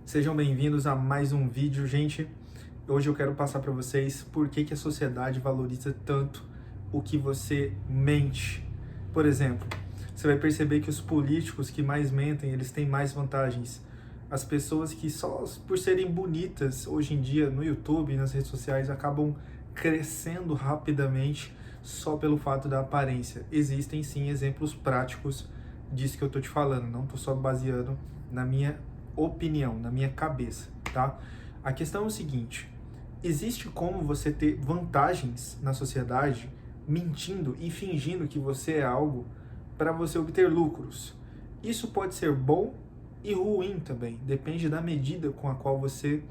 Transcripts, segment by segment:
Sejam bem-vindos a mais um vídeo, gente. Hoje eu quero passar para vocês por que a sociedade valoriza tanto o que você mente. Por exemplo, você vai perceber que os políticos que mais mentem, eles têm mais vantagens. As pessoas que só por serem bonitas hoje em dia no YouTube e nas redes sociais acabam crescendo rapidamente só pelo fato da aparência. Existem sim exemplos práticos disso que eu tô te falando, não tô só baseando na minha opinião, na minha cabeça, tá? A questão é o seguinte: existe como você ter vantagens na sociedade mentindo e fingindo que você é algo para você obter lucros. Isso pode ser bom e ruim também, depende da medida com a qual você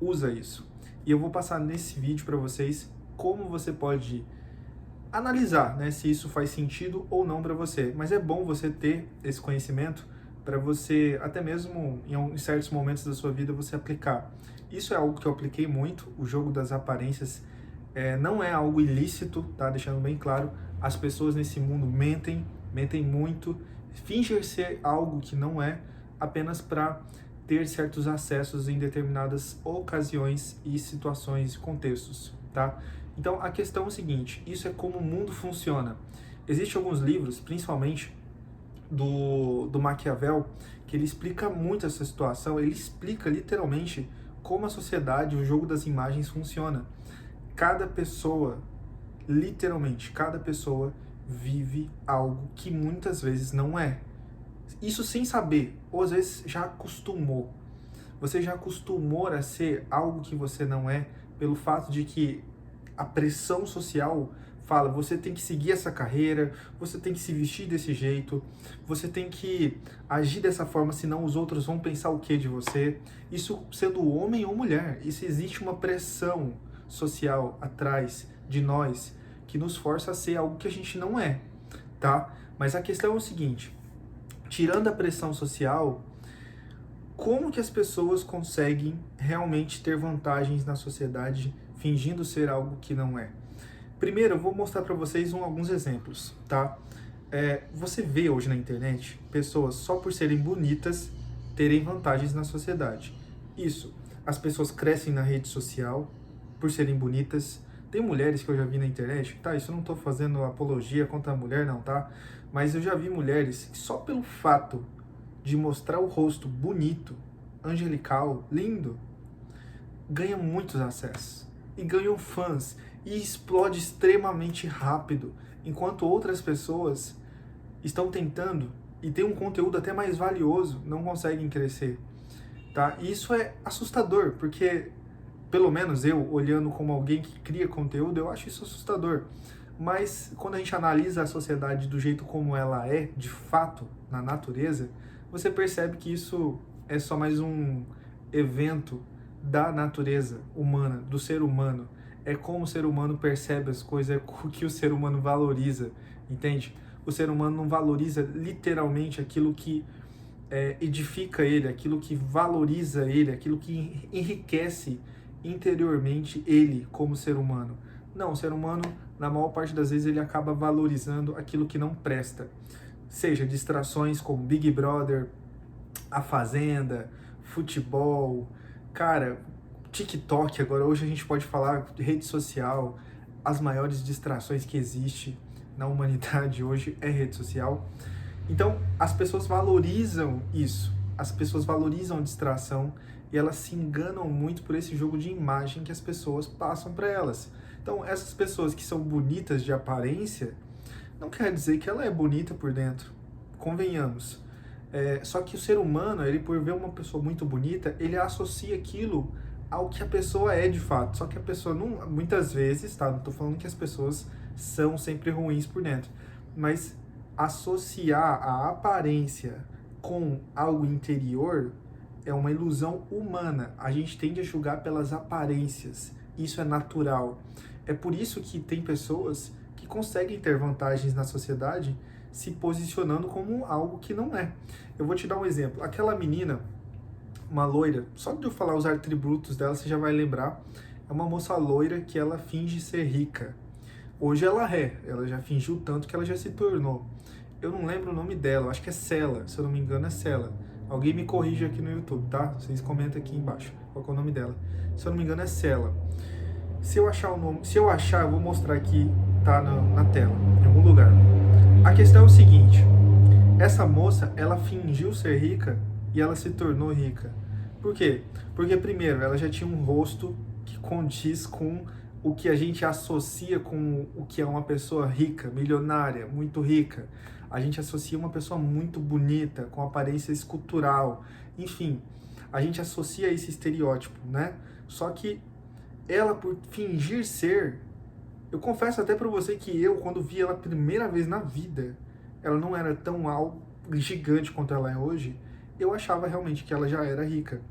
usa isso. E eu vou passar nesse vídeo para vocês como você pode analisar, né, se isso faz sentido ou não para você. Mas é bom você ter esse conhecimento para você, até mesmo em certos momentos da sua vida, você aplicar. Isso é algo que eu apliquei muito, o jogo das aparências não é algo ilícito, tá? Deixando bem claro, as pessoas nesse mundo mentem muito, fingem ser algo que não é, apenas para ter certos acessos em determinadas ocasiões e situações e contextos, tá? Então a questão é o seguinte: isso é como o mundo funciona. Existem alguns livros, principalmente do Maquiavel, que ele explica muito essa situação. Ele explica literalmente como a sociedade, o jogo das imagens funciona. Cada pessoa, literalmente, cada pessoa vive algo que muitas vezes não é. Isso sem saber, ou às vezes já acostumou. Você já acostumou a ser algo que você não é, pelo fato de que a pressão social fala: você tem que seguir essa carreira, você tem que se vestir desse jeito, você tem que agir dessa forma, senão os outros vão pensar o que de você. Isso sendo homem ou mulher, isso existe uma pressão social atrás de nós que nos força a ser algo que a gente não é, tá? Mas a questão é o seguinte: tirando a pressão social, como que as pessoas conseguem realmente ter vantagens na sociedade fingindo ser algo que não é? Primeiro, eu vou mostrar para vocês alguns exemplos, tá? Você vê hoje na internet pessoas só por serem bonitas terem vantagens na sociedade. Isso, as pessoas crescem na rede social por serem bonitas. Tem mulheres que eu já vi na internet, tá? Isso eu não tô fazendo apologia contra a mulher, não, tá? Mas eu já vi mulheres que só pelo fato de mostrar o rosto bonito, angelical, lindo, ganham muitos acessos e ganham fãs e explode extremamente rápido, enquanto outras pessoas estão tentando e tem um conteúdo até mais valioso, não conseguem crescer, tá? E isso é assustador, porque pelo menos eu, olhando como alguém que cria conteúdo, eu acho isso assustador. Mas quando a gente analisa a sociedade do jeito como ela é, de fato, na natureza, você percebe que isso é só mais um evento da natureza humana, do ser humano. É como o ser humano percebe as coisas, é o que o ser humano valoriza, entende? O ser humano não valoriza literalmente aquilo que edifica ele, aquilo que valoriza ele, aquilo que enriquece interiormente ele como ser humano. Não, o ser humano, na maior parte das vezes, ele acaba valorizando aquilo que não presta. Seja distrações como Big Brother, A Fazenda, futebol, cara, TikTok agora, hoje a gente pode falar de rede social, as maiores distrações que existe na humanidade hoje é rede social. Então, as pessoas valorizam isso, as pessoas valorizam a distração e elas se enganam muito por esse jogo de imagem que as pessoas passam para elas. Então, essas pessoas que são bonitas de aparência, não quer dizer que ela é bonita por dentro, convenhamos. Só que o ser humano, ele por ver uma pessoa muito bonita, ele associa aquilo ao que a pessoa é de fato. Só que a pessoa, não, muitas vezes, tá? Não tô falando que as pessoas são sempre ruins por dentro, mas associar a aparência com algo interior é uma ilusão humana. A gente tende a julgar pelas aparências. Isso é natural. É por isso que tem pessoas que conseguem ter vantagens na sociedade se posicionando como algo que não é. Eu vou te dar um exemplo. Aquela menina, uma loira, só de eu falar os atributos dela, você já vai lembrar. É uma moça loira que ela finge ser rica. Hoje ela já fingiu tanto que ela já se tornou. Eu não lembro o nome dela, acho que é Cela, se eu não me engano é Cela. Alguém me corrige aqui no YouTube, tá? Vocês comentam aqui embaixo qual é o nome dela. Se eu não me engano é Cela. Se eu achar o nome, eu vou mostrar aqui, tá na tela, em algum lugar. A questão é o seguinte: essa moça, ela fingiu ser rica e ela se tornou rica. Por quê? Porque primeiro, ela já tinha um rosto que condiz com o que a gente associa com o que é uma pessoa rica, milionária, muito rica. A gente associa uma pessoa muito bonita, com aparência escultural, enfim, a gente associa esse estereótipo, né? Só que ela, por fingir ser, eu confesso até pra você que eu, quando vi ela a primeira vez na vida, ela não era tão gigante quanto ela é hoje, eu achava realmente que ela já era rica.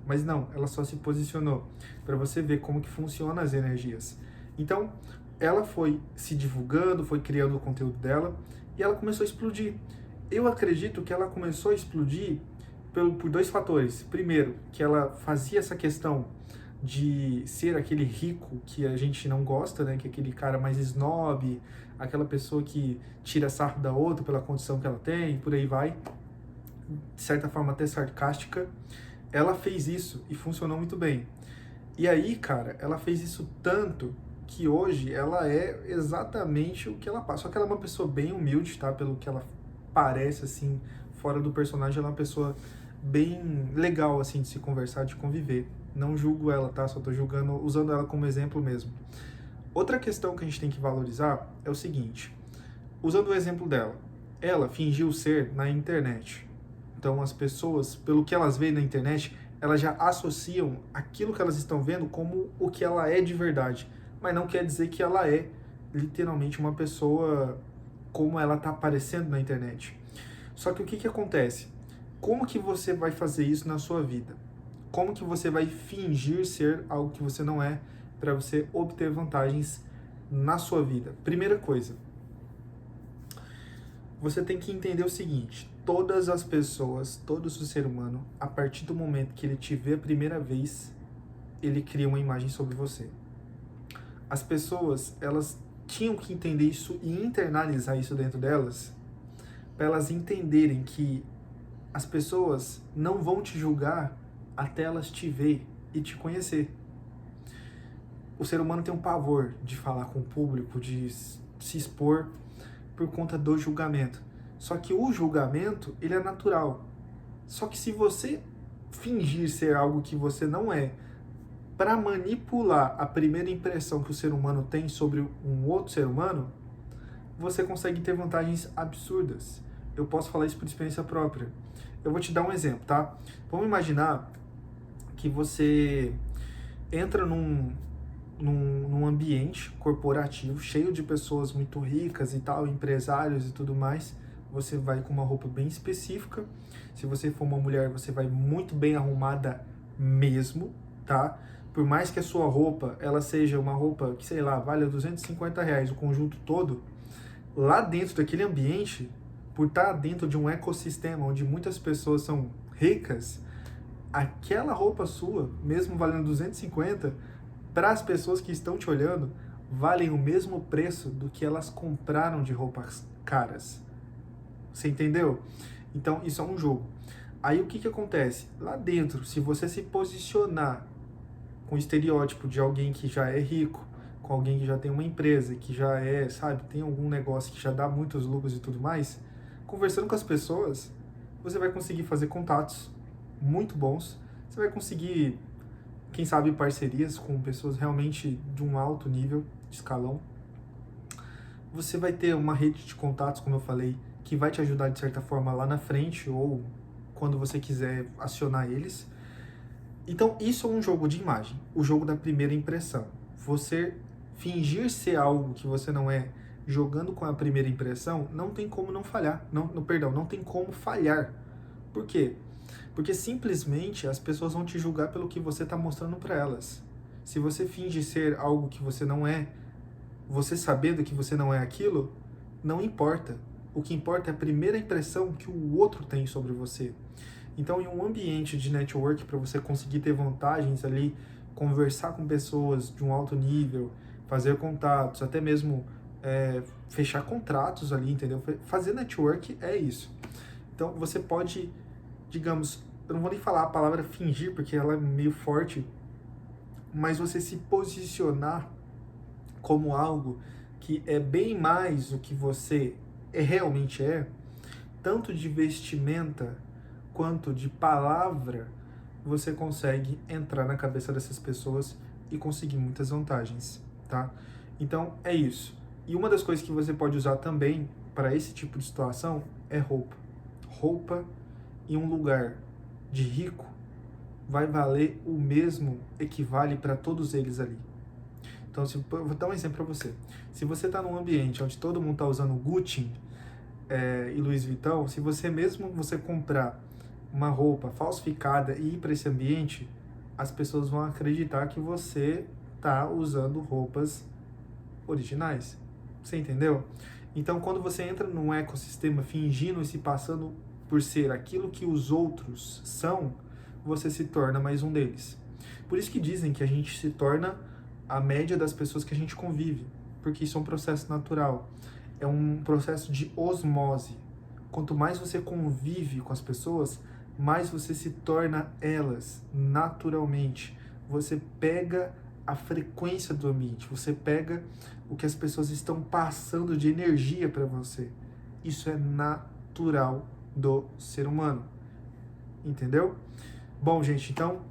Mas não, ela só se posicionou, para você ver como que funciona as energias. Então, ela foi se divulgando, foi criando o conteúdo dela, e ela começou a explodir. Eu acredito que ela começou a explodir por dois fatores. Primeiro, que ela fazia essa questão de ser aquele rico que a gente não gosta, né? Que é aquele cara mais snob, aquela pessoa que tira sarro da outra pela condição que ela tem, por aí vai. De certa forma até sarcástica. Ela fez isso e funcionou muito bem. E aí, cara, ela fez isso tanto que hoje ela é exatamente o que ela passa. Só que ela é uma pessoa bem humilde, tá? Pelo que ela parece, assim, fora do personagem, ela é uma pessoa bem legal, assim, de se conversar, de conviver. Não julgo ela, tá? Só tô julgando, usando ela como exemplo mesmo. Outra questão que a gente tem que valorizar é o seguinte. Usando o exemplo dela, ela fingiu ser na internet. Então as pessoas, pelo que elas veem na internet, elas já associam aquilo que elas estão vendo como o que ela é de verdade. Mas não quer dizer que ela é literalmente uma pessoa como ela está aparecendo na internet. Só que o que acontece? Como que você vai fazer isso na sua vida? Como que você vai fingir ser algo que você não é para você obter vantagens na sua vida? Primeira coisa, você tem que entender o seguinte: todas as pessoas, todo o ser humano, a partir do momento que ele te vê a primeira vez, ele cria uma imagem sobre você. As pessoas, elas tinham que entender isso e internalizar isso dentro delas, para elas entenderem que as pessoas não vão te julgar até elas te ver e te conhecer. O ser humano tem um pavor de falar com o público, de se expor por conta do julgamento. Só que o julgamento, ele é natural. Só que se você fingir ser algo que você não é, para manipular a primeira impressão que o ser humano tem sobre um outro ser humano, você consegue ter vantagens absurdas. Eu posso falar isso por experiência própria. Eu vou te dar um exemplo, tá? Vamos imaginar que você entra num ambiente corporativo cheio de pessoas muito ricas e tal, empresários e tudo mais. Você vai com uma roupa bem específica. Se você for uma mulher, você vai muito bem arrumada mesmo, tá? Por mais que a sua roupa, ela seja uma roupa que, sei lá, valha R$250 o conjunto todo, lá dentro daquele ambiente, por estar dentro de um ecossistema onde muitas pessoas são ricas, aquela roupa sua, mesmo valendo 250, para as pessoas que estão te olhando, valem o mesmo preço do que elas compraram de roupas caras. Você entendeu? Então, isso é um jogo. Aí, o que acontece? Lá dentro, se você se posicionar com o estereótipo de alguém que já é rico, com alguém que já tem uma empresa, que já é, sabe, tem algum negócio que já dá muitos lucros e tudo mais, conversando com as pessoas, você vai conseguir fazer contatos muito bons, você vai conseguir, quem sabe, parcerias com pessoas realmente de um alto nível de escalão. Você vai ter uma rede de contatos, como eu falei, que vai te ajudar de certa forma lá na frente ou quando você quiser acionar eles. Então, isso é um jogo de imagem, o jogo da primeira impressão. Você fingir ser algo que você não é, jogando com a primeira impressão, não tem como não falhar. Não tem como falhar. Por quê? Porque simplesmente as pessoas vão te julgar pelo que você está mostrando para elas. Se você finge ser algo que você não é, você sabendo que você não é aquilo, não importa. O que importa é a primeira impressão que o outro tem sobre você. Então, em um ambiente de network, para você conseguir ter vantagens ali, conversar com pessoas de um alto nível, fazer contatos, até mesmo fechar contratos ali, entendeu? Fazer network é isso. Então, você pode, digamos, eu não vou nem falar a palavra fingir, porque ela é meio forte, mas você se posicionar como algo que é bem mais o que você realmente é, tanto de vestimenta quanto de palavra, você consegue entrar na cabeça dessas pessoas e conseguir muitas vantagens, tá? Então, é isso. E uma das coisas que você pode usar também para esse tipo de situação é roupa. Roupa em um lugar de rico vai valer o mesmo, equivale para todos eles ali. Então, vou dar um exemplo para você. Se você está num ambiente onde todo mundo está usando Gucci e Louis Vuitton, se você mesmo comprar uma roupa falsificada e ir para esse ambiente, as pessoas vão acreditar que você está usando roupas originais. Você entendeu? Então, quando você entra num ecossistema fingindo e se passando por ser aquilo que os outros são, você se torna mais um deles. Por isso que dizem que a gente se torna a média das pessoas que a gente convive, porque isso é um processo natural, é um processo de osmose. Quanto mais você convive com as pessoas, mais você se torna elas, naturalmente. Você pega a frequência do ambiente, você pega o que as pessoas estão passando de energia para você. Isso é natural do ser humano. Entendeu? Bom, gente, então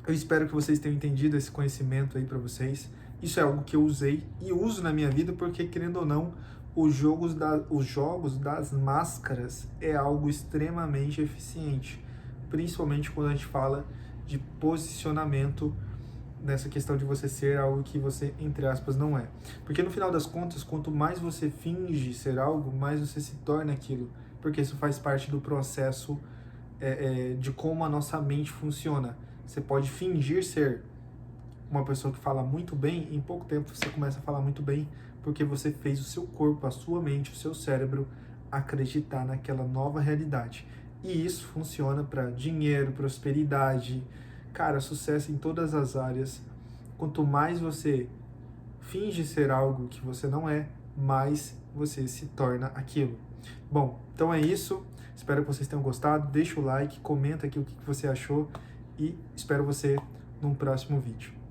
eu espero que vocês tenham entendido esse conhecimento aí para vocês. Isso é algo que eu usei e uso na minha vida porque, querendo ou não, os jogos das máscaras é algo extremamente eficiente, principalmente quando a gente fala de posicionamento, nessa questão de você ser algo que você, entre aspas, não é. Porque no final das contas, quanto mais você finge ser algo, mais você se torna aquilo, porque isso faz parte do processo de como a nossa mente funciona. Você pode fingir ser uma pessoa que fala muito bem, em pouco tempo você começa a falar muito bem, porque você fez o seu corpo, a sua mente, o seu cérebro acreditar naquela nova realidade. E isso funciona para dinheiro, prosperidade, cara, sucesso em todas as áreas. Quanto mais você finge ser algo que você não é, mais você se torna aquilo. Bom, então é isso. Espero que vocês tenham gostado. Deixa o like, comenta aqui o que você achou e espero você num próximo vídeo.